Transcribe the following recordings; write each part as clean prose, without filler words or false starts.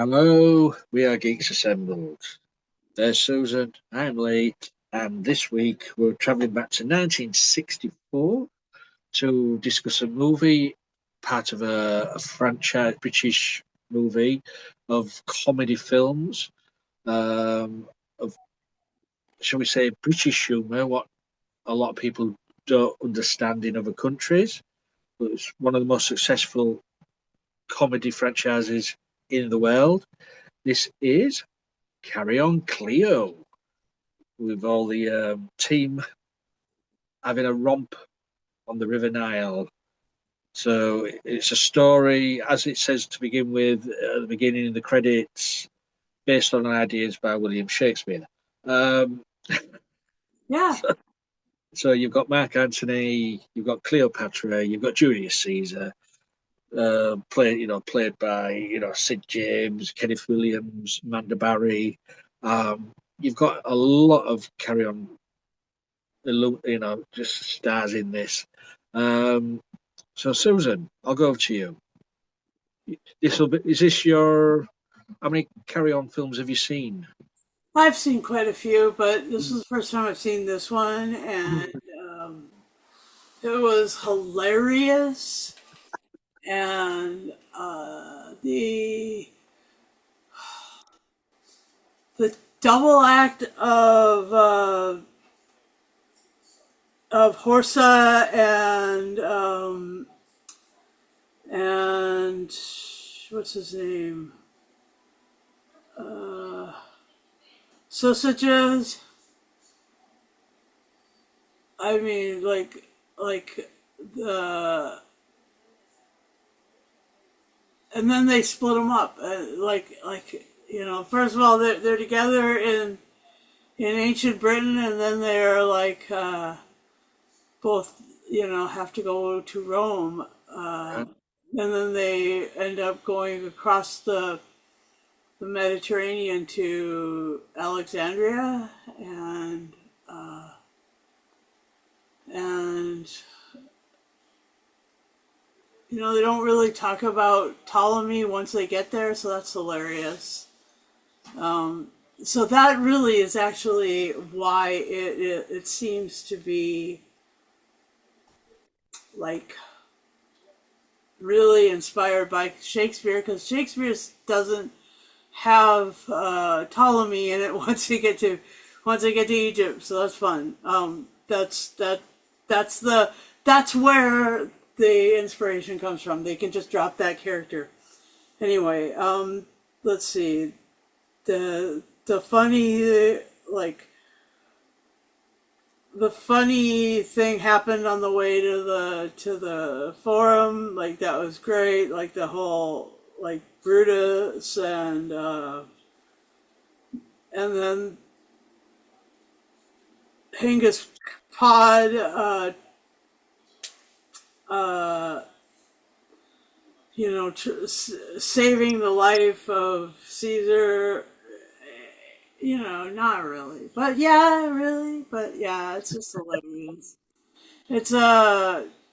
Hello, we are Geeks Assembled. There's Susan, I'm late, and this week we're travelling back to 1964 to discuss a movie, part of a franchise, British movie of comedy films, of, shall we say, British humour, what a lot of people don't understand in other countries. But it's one of the most successful comedy franchises in the world. This is On Cleo, with all the team having a romp on the River Nile. So it's a story, as it says to begin with, at the beginning of the credits, based on ideas by William Shakespeare. Um, Yeah, so, so you've got Marc Antony, you've got Cleopatra, you've got Julius Caesar, played by Sid James, Kenneth Williams, Amanda Barry. You've got a lot of just stars in this. Um, so Susan, I'll go over to you. This will be. Is this your? How many Carry On films have you seen? I've seen quite a few, but this is the first time I've seen this one, and um, it was hilarious. And the double act of Horsa and what's his name, sausages. I mean, like the and then they split them up. First of all, they're together in ancient Britain, and then they're like both have to go to Rome, and then they end up going across the Mediterranean to Alexandria, and they don't really talk about Ptolemy once they get there, so that's hilarious. So that really is actually why it seems to be like really inspired by Shakespeare, because Shakespeare doesn't have Ptolemy in it once they get to Egypt. So that's fun. That's the that's where the inspiration comes from. They can just drop that character. Anyway, let's see. The funny like the funny thing happened on the way to the forum. Like that was great. Like the whole like Brutus and then Hengist Pod uh, saving the life of Caesar. Not really, but yeah, really, but yeah, it's just hilarious. It's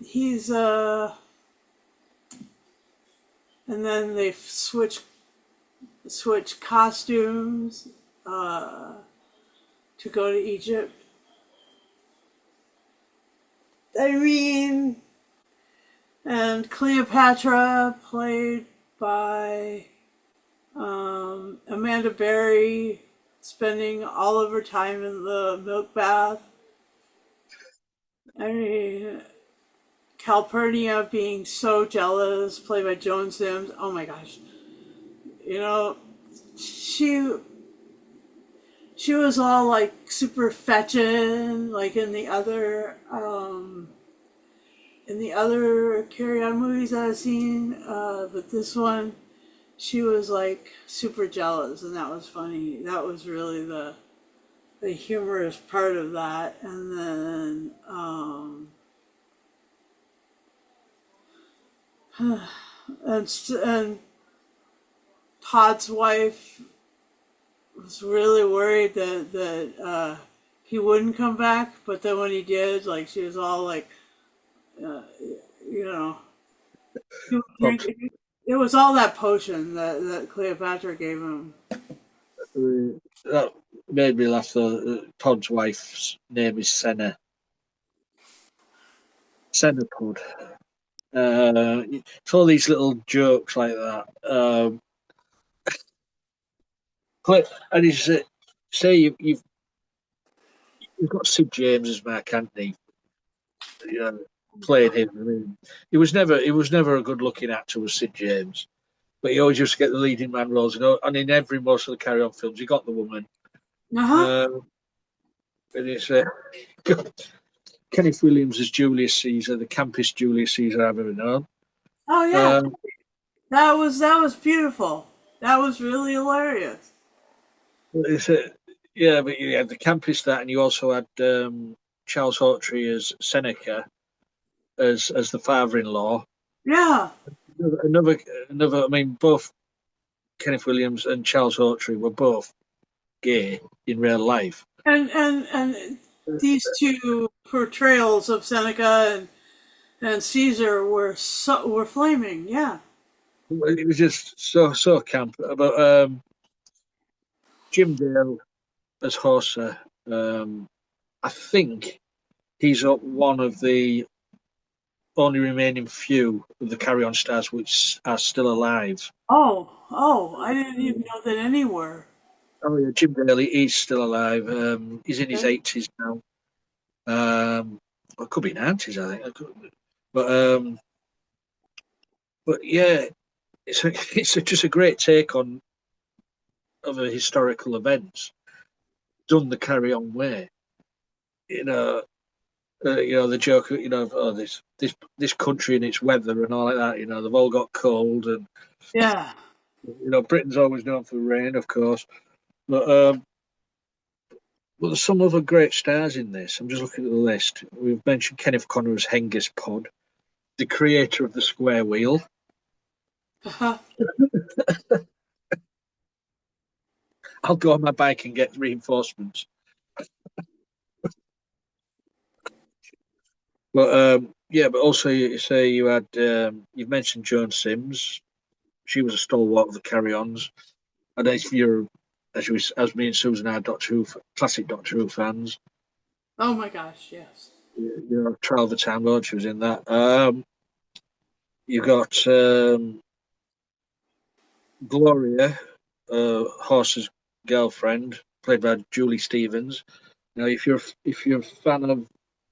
he's and then they switch costumes uh to go to Egypt. I mean, and Cleopatra played by Amanda Berry, spending all of her time in the milk bath. I mean, Calpurnia being so jealous, played by Joan Sims. Oh my gosh. You know, she she was all like super fetching, like in the other Carry On movies that I've seen. But this one, she was like super jealous, and that was funny. That was really the humorous part of that. And then and Todd's wife was really worried that he wouldn't come back, but then when he did, like she was all like, uh, you know, he was Pops, drinking. It was all that potion that Cleopatra gave him. That made me laugh though. Pod's wife's name is Senna. Senna Pod. It's all these little jokes like that. And he's say you've got Sid James as Marc Antony, you know, playing him. I mean, he was never a good looking actor, was Sid James, but he always used to get the leading man roles. You know, and in every most of the Carry On films, he got the woman. Uh huh. Um, and it's Kenneth Williams as Julius Caesar, the campest Julius Caesar I've ever known. Oh yeah, Um, that was beautiful. That was really hilarious. it's, yeah, but you had the campest that, and you also had Charles Hawtrey as Seneca, as the father-in-law. Yeah, Another, another. I mean, both Kenneth Williams and Charles Hawtrey were both gay in real life. and these two portrayals of Seneca and Caesar were flaming. Yeah. It was just so camp. But Jim Dale as Horser, I think he's one of the only remaining few of the Carry On stars which are still alive. Oh, I didn't even know that any were. Oh yeah, Jim Dale, he's still alive. He's in his Okay. 80s now. Well, it could be 90s, I think. But but yeah, it's just a great take on other historical events done the Carry On way. You know, the joke. Of, oh, this country and its weather and all like that. You know, they've all got cold, and Yeah. Britain's always known for rain, of course. But there's some other great stars in this. I'm just looking at the list. We've mentioned Kenneth Connor as Hengist Pod, the creator of the square wheel. Uh-huh. I'll go on my bike and get reinforcements. But yeah, but also you say you had you've mentioned Joan Sims. She was a stalwart of the Carry-Ons. And if you're as me and Susan are classic Doctor Who fans, Oh my gosh, yes. Trial of a Time Lord, she was in that. You got Gloria, Horse's girlfriend, played by Julie Stevens. Now, if you're a fan of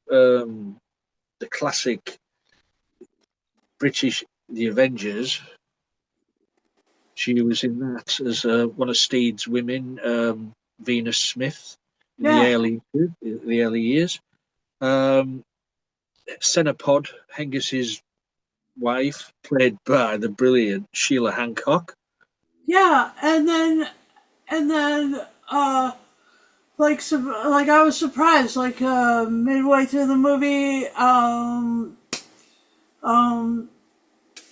the classic British The Avengers, she was in that as one of Steed's women, Venus Smith, in Yeah. the early years. Senna Pod, Hengist's wife, played by the brilliant Sheila Hancock. Yeah, and then like I was surprised like midway through the movie um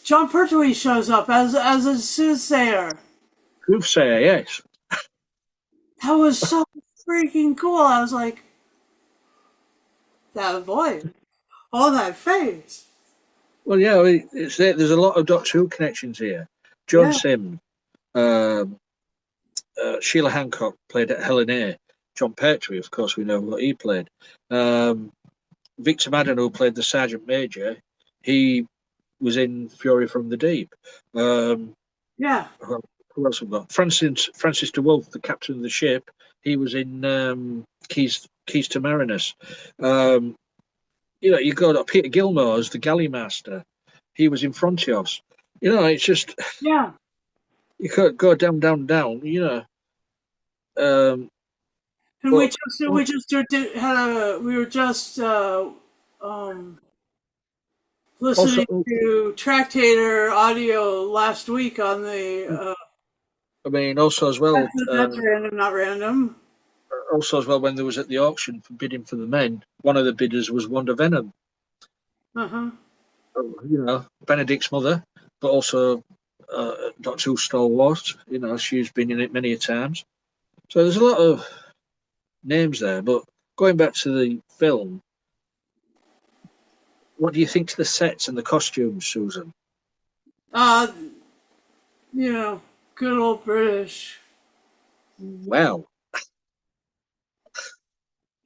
John Pertwee shows up as a soothsayer. Soothsayer, yes. That was so freaking cool. I was like, that voice, all that face. Well, yeah, I mean, there's a lot of Doctor Who connections here. John Yeah, Sims, um, Sheila Hancock played Helena. John Pertwee, of course, we know what he played. Um, Victor Madden, who played the Sergeant Major, he was in Fury from the Deep. yeah, Who else have we got? Francis de Wolf, the captain of the ship. He was in Keys to Marinus. Um, you got Peter Gilmore as the galley master. He was in Frontios. It's just yeah. you could go down, down, down. Um, And we but just we just had we were just um also, listening to Tractator audio last week on the I mean, also as well, that's random, not random. when there was at the auction for bidding for the men, one of the bidders was Wanda Venom. Uh-huh. Benedict's mother, but also Doctor Who stalwart. She's been in it many a times. So there's a lot of names there. But going back to the film, what do you think to the sets and the costumes, Susan? Uh, Good old British. Well,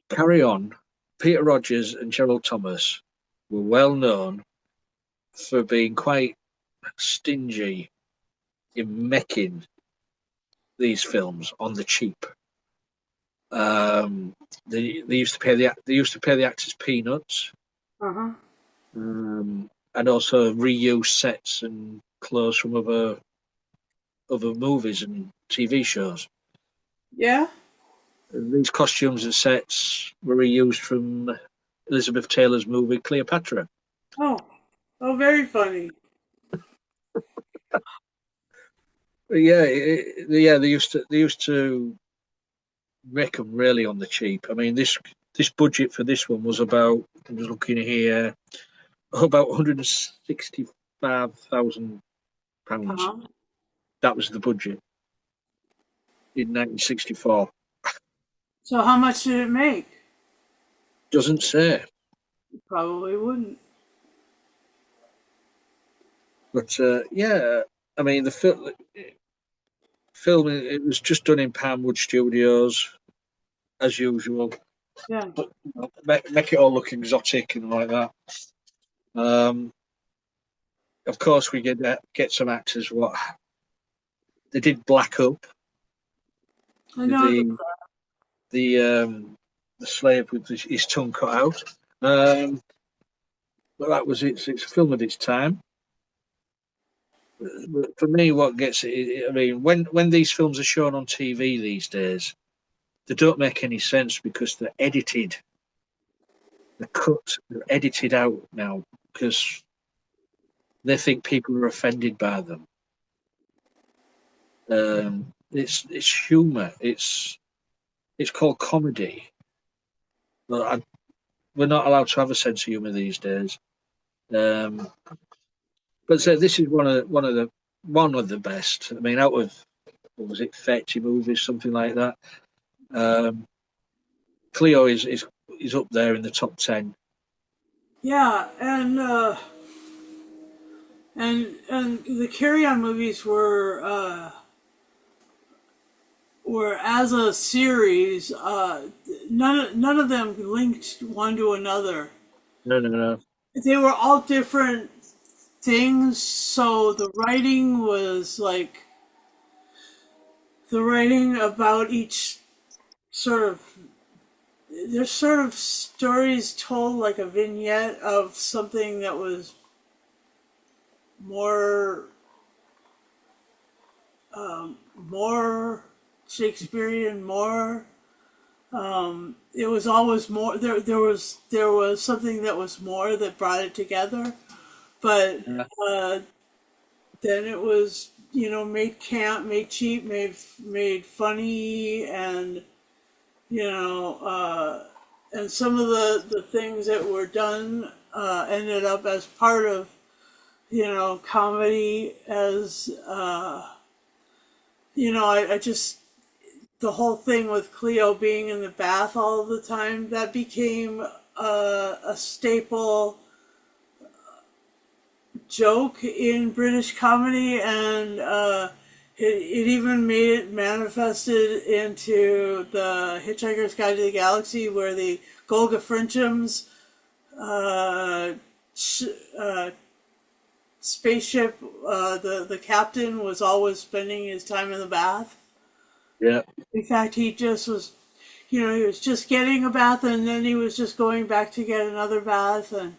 Carry On, Peter Rogers and Gerald Thomas were well known for being quite stingy in making these films on the cheap. They used to pay the actors peanuts, Uh-huh. and also reuse sets and clothes from other movies and TV shows. Yeah. These costumes and sets were reused from Elizabeth Taylor's movie Cleopatra. Oh. Oh, very funny. Yeah, yeah, they used to make them really on the cheap. I mean, this budget for this one was about, I'm just looking here, about £165,000. Pound. That was the budget in 1964. So how much did it make? Doesn't say, Probably wouldn't. but yeah, I mean the film it was just done in Palmwood Studios as usual, Yeah. but make it all look exotic and like that. Um, of course, we get some actors. What they did Black Up I with know. the slave with his tongue cut out. But that was it. It's a film of its time. But for me, what gets it, I mean, when these films are shown on TV these days, they don't make any sense because they're edited out now because they think people are offended by them. It's humour. It's called comedy. But we're not allowed to have a sense of humour these days. Um, but so this is one of the best. I mean, out of what was it, 30 movies, something like that. Um, Cleo is up there in the top 10. Yeah, and the Carry On movies were as a series. None of them linked one to another. No, no, no. They were all different things. So the writing was like the writing about each sort of there's sort of stories told like a vignette of something that was more more Shakespearean, more. It was always more. There was something that was more that brought it together, but Yeah. uh, then it was made camp, made cheap, made funny, and you know and some of the things that were done ended up as part of comedy as I just the whole thing with Cleo being in the bath all the time that became a staple joke in British comedy, and it even made it manifested into the Hitchhiker's Guide to the Galaxy, where the Golga Frinchams uh, sh- uh, spaceship, the captain was always spending his time in the bath. Yeah. In fact, he just was, he was just getting a bath and then he was just going back to get another bath. And,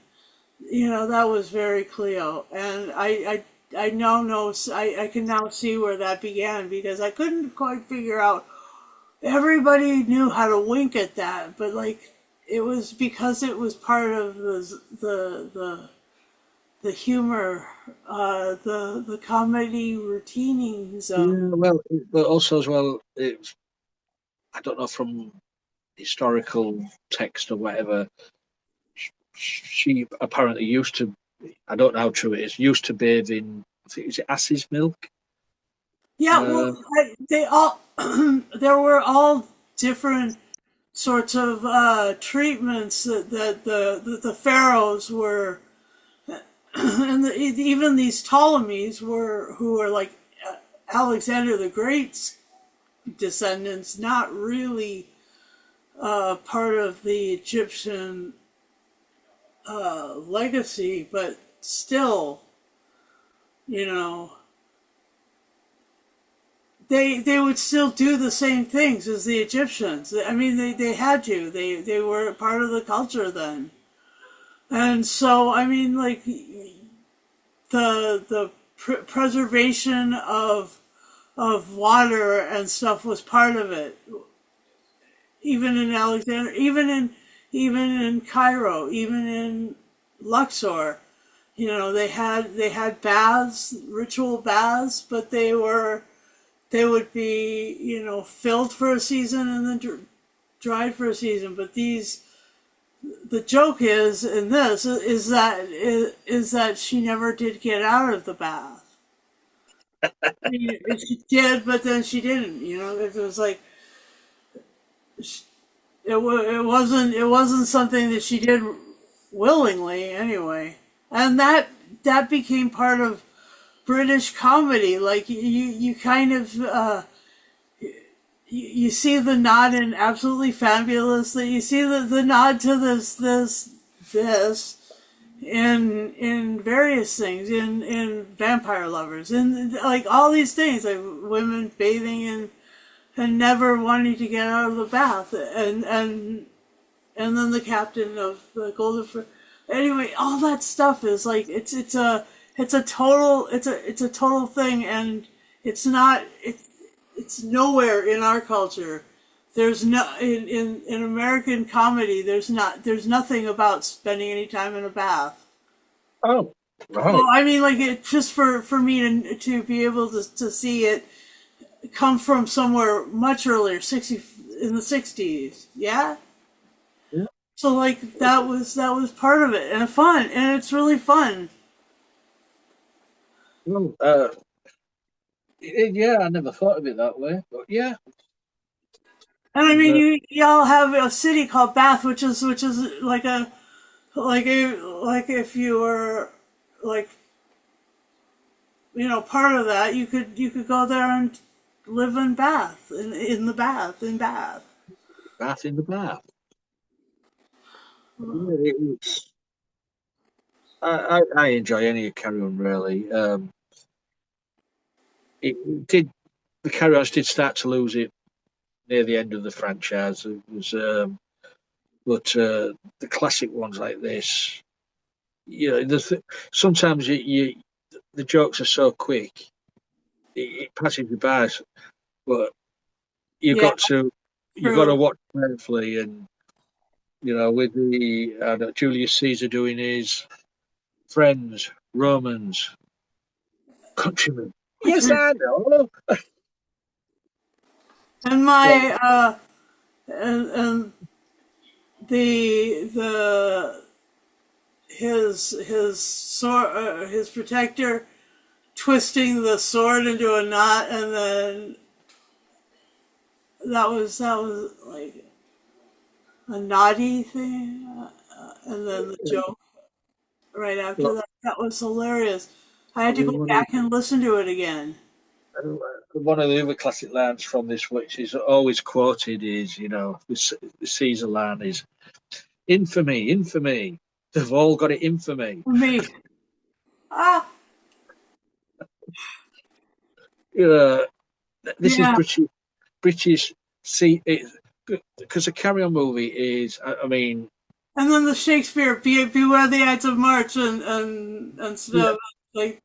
that was very Cleo. And I now know, I can now see where that began because I couldn't quite figure out. Everybody knew how to wink at that, but like, it was because it was part of the humor, the comedy routinings of. Yeah, well, but also as well, I don't know from historical text or whatever. She apparently used to. I don't know how true it is. Used to bathe in. I think is it ass's milk. Yeah, well, Um, they all there were all different sorts of treatments that the pharaohs were, and even these Ptolemies were who were like Alexander the Great's descendants, not really part of the Egyptian legacy, but still, you know, they would still do the same things as the Egyptians. I mean, they had to. They were part of the culture then. And so, I mean, like the preservation of water and stuff was part of it. Even in Alexander, even in Cairo, even in Luxor, you know, they had baths, ritual baths, but they would be, you know, filled for a season and then dried for a season. But the joke is in this is that she never did get out of the bath. She did, but then she didn't. You know, it was like it wasn't something that she did willingly anyway, and that became part of British comedy. Like you kind of you see the nod in Absolutely Fabulous. That you see the nod to this in various things in Vampire Lovers and like all these things like women bathing in and never wanting to get out of the bath and then the captain of the Golden anyway, all that stuff is like it's a total thing, and it's nowhere in our culture. There's no in American comedy. There's nothing about spending any time in a bath. Oh, right. Well, I mean, like it just for me to be able to see it come from somewhere much earlier, in the 60s. Yeah. Yeah. So like that was part of it and fun, and it's really fun. Well, yeah, I never thought of it that way, but yeah. And I mean, Uh, y'all have a city called Bath, which is like if you were like, you know, part of that, you could go there and live in Bath in the bath in Bath. Bath in the bath. Yeah, I enjoy any Carry On really. It did the Carry Ons did start to lose it near the end of the franchise. It was, but the classic ones like this, you know, sometimes the jokes are so quick, it passes you by. But you Yeah, got to you got to true. watch carefully, and you know, with the Julius Caesar doing his friends, Romans, countrymen. Yes, I know. And Well, my and the his sword his protector twisting the sword into a knot, and then that was like a naughty thing, and then the joke right after well, that was hilarious. I I had to mean, go back and listen to it again. one of the other classic lines from this, which is always quoted, is the Caesar line is infamy, infamy. They've all got it infamy. For me, ah, Uh, this is yeah. British. See, because a Carry On movie is, I mean, And then the Shakespeare, beware the Ides of March, and yeah, stuff like.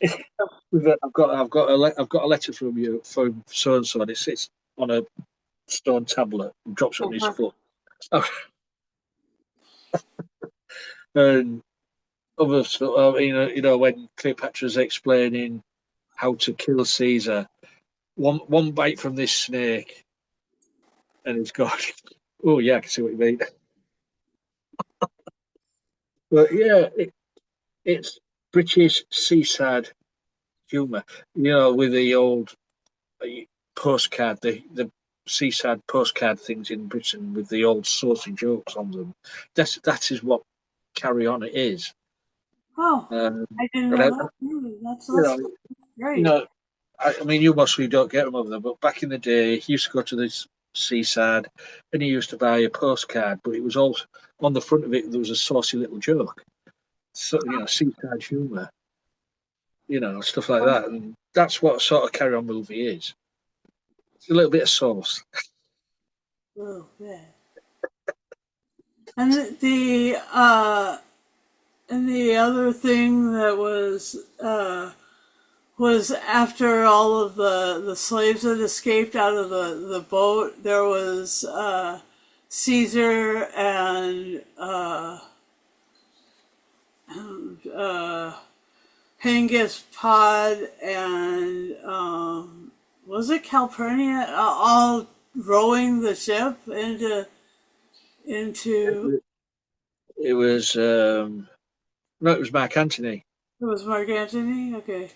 I've got a letter from you from so and so, and it sits on a stone tablet and drops on his foot. And other stuff, when Cleopatra's explaining how to kill Caesar, one bite from this snake, and it's gone. Oh yeah, I can see what you mean. But yeah, it's British seaside humour. With the old uh, postcard, the seaside postcard things in Britain with the old saucy jokes on them. That is what Carry On it is. Oh, Um, I didn't and know that. That's you know, you great. know, I mean, you mostly don't get them over there, but back in the day, he used to go to the seaside and he used to buy a postcard, but it was all on the front of it, there was a saucy little joke. So, seaside humour, stuff like that. And that's what sort of Carry On movie is. It's a little bit of sauce. Oh, yeah. And the other thing that was after all of the slaves had escaped out of the boat, there was Caesar and Hengist Pod and was it Calpurnia all rowing the ship into It was no, it was Marc Antony. it was Marc Antony. Okay,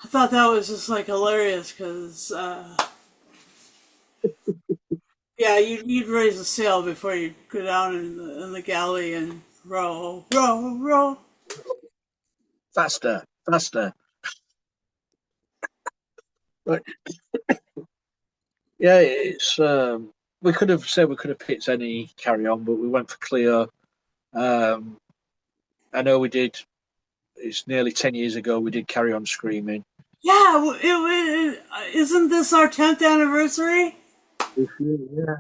I thought that was just like hilarious because yeah, you'd raise a sail before you go down in the galley and row, row, row. Faster, faster. But yeah, it's we could have said we could have picked any Carry On, but we went for Cleo. I know we did. It's nearly 10 years ago. We did Carry On Screaming. Yeah, isn't this our 10th anniversary? Yeah.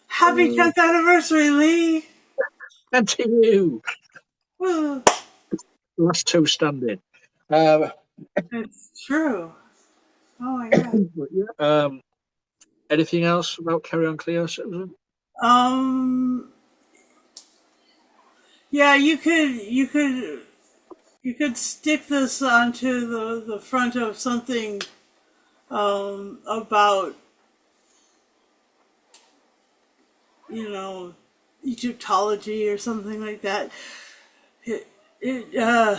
Happy 10th anniversary, Lee. And to you, Woo. last two standing. It's true. Oh my god. Yeah. Anything else about Carry On Cleo, Susan? Yeah, you could stick this onto the front of something about Egyptology or something like that. It it uh,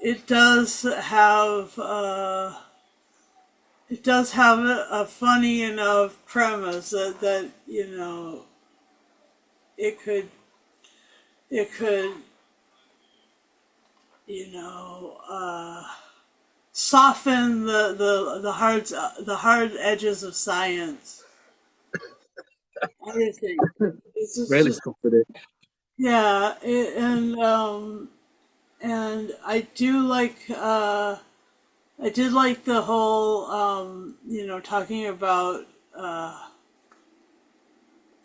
it does have a funny enough premise that it could it could you know soften the hard edges of science. I think it's Really just suffered it. yeah, and I did like the whole talking about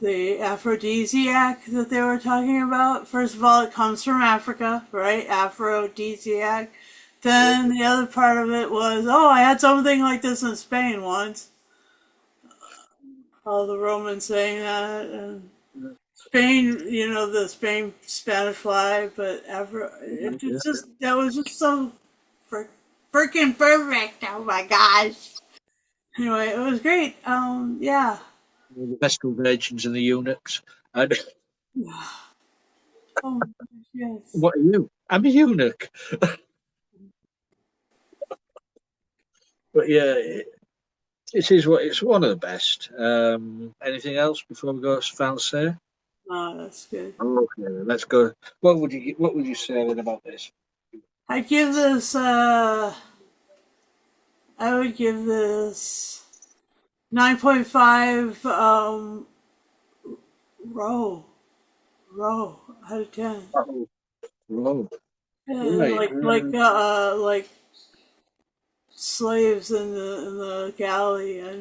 the aphrodisiac that they were talking about. First of all, it comes from Africa, right? Aphrodisiac. Then the other part of it was, oh, I had something like this in Spain once. All the Romans saying that, and Spain, the Spain Spanish fly, but it's just that was just so freaking perfect. Oh my gosh. Anyway, it was great. Yeah. The Vestal Virgins and the Eunuchs. And Oh my gosh, yes. what are you? I'm a eunuch. But yeah, it is what it's one of the best. Anything else before we go to final say? Oh, that's good. Okay, let's go. What would you say then about this? I give this. I would give this 9.5. Row, row out of 10. Oh, right. Like slaves in the galley out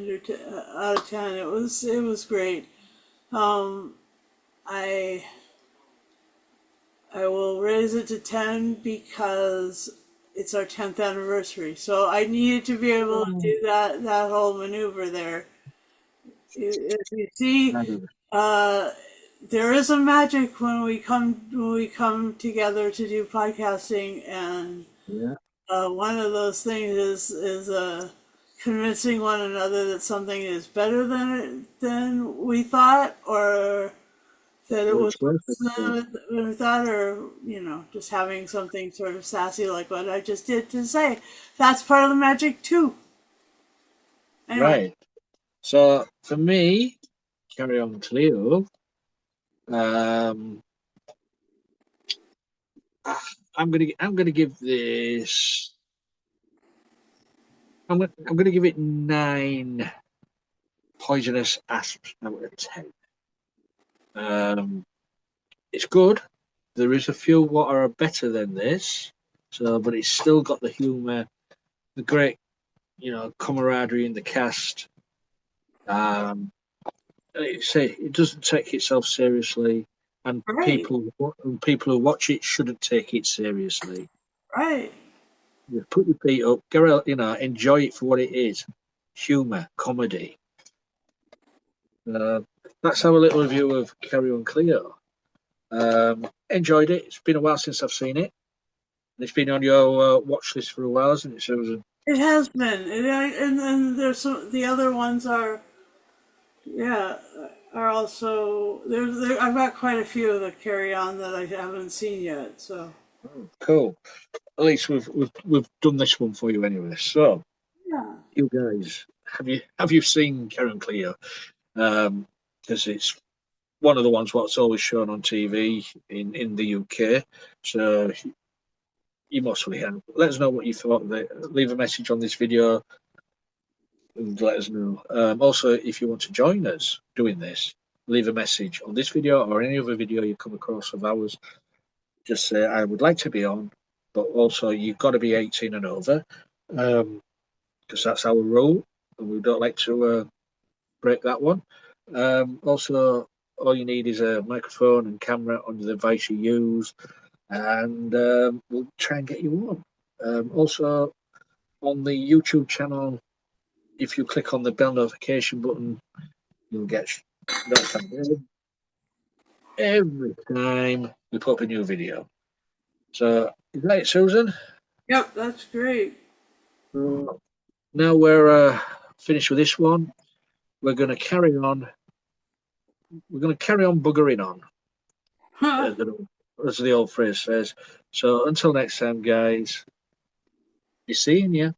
of 10. It was great. Um, I I will raise it to 10 because it's our 10th anniversary. So I needed to be able to do that whole maneuver there. If you see, uh, there is a magic when we come together to do podcasting, and Yeah, one of those things is convincing one another that something is better than we thought, or that it was it's worth it. worse than we thought, or just having something sort of sassy like what I just did to say. That's part of the magic too. Anyway, Right. So for me, Carry On Cleo. Um, I'm gonna give this. I'm going to give it 9 poisonous asps out of 10. It's good. There is a few what are better than this, so but it's still got the humour, the great, camaraderie in the cast. Um, it doesn't take itself seriously, and Right, people who watch it shouldn't take it seriously. right. You put your feet up, go out, enjoy it for what it is, humour, comedy. Uh, that's our little review of Carry On Cleo. Enjoyed it. It's been a while since I've seen it. It's been on your watch list for a while, hasn't it, Susan? It has been, and there's the other ones are, yeah, are also there. I've got quite a few that carry on that I haven't seen yet. So Oh, cool. At least we've done this one for you anyway. So, yeah, you guys, have you seen Karen Cleo? Because it's one of the ones what's always shown on TV in the UK. So you mostly have. Let us know what you thought of it. Leave a message on this video and let us know. Also, if you want to join us doing this, leave a message on this video or any other video you come across of ours. Just say, I would like to be on, but also you've got to be 18 and over, because that's our rule, and we don't like to break that one. Also, all you need is a microphone and camera on the device you use, and we'll try and get you on. Also, on the YouTube channel, if you click on the bell notification button, you'll get notified every time we put up a new video. So, is that it, Susan? yep, that's great. Now we're finished with this one. We're going to carry on. We're going to carry on buggering on, as the old phrase says. So until next time, guys, be seeing you.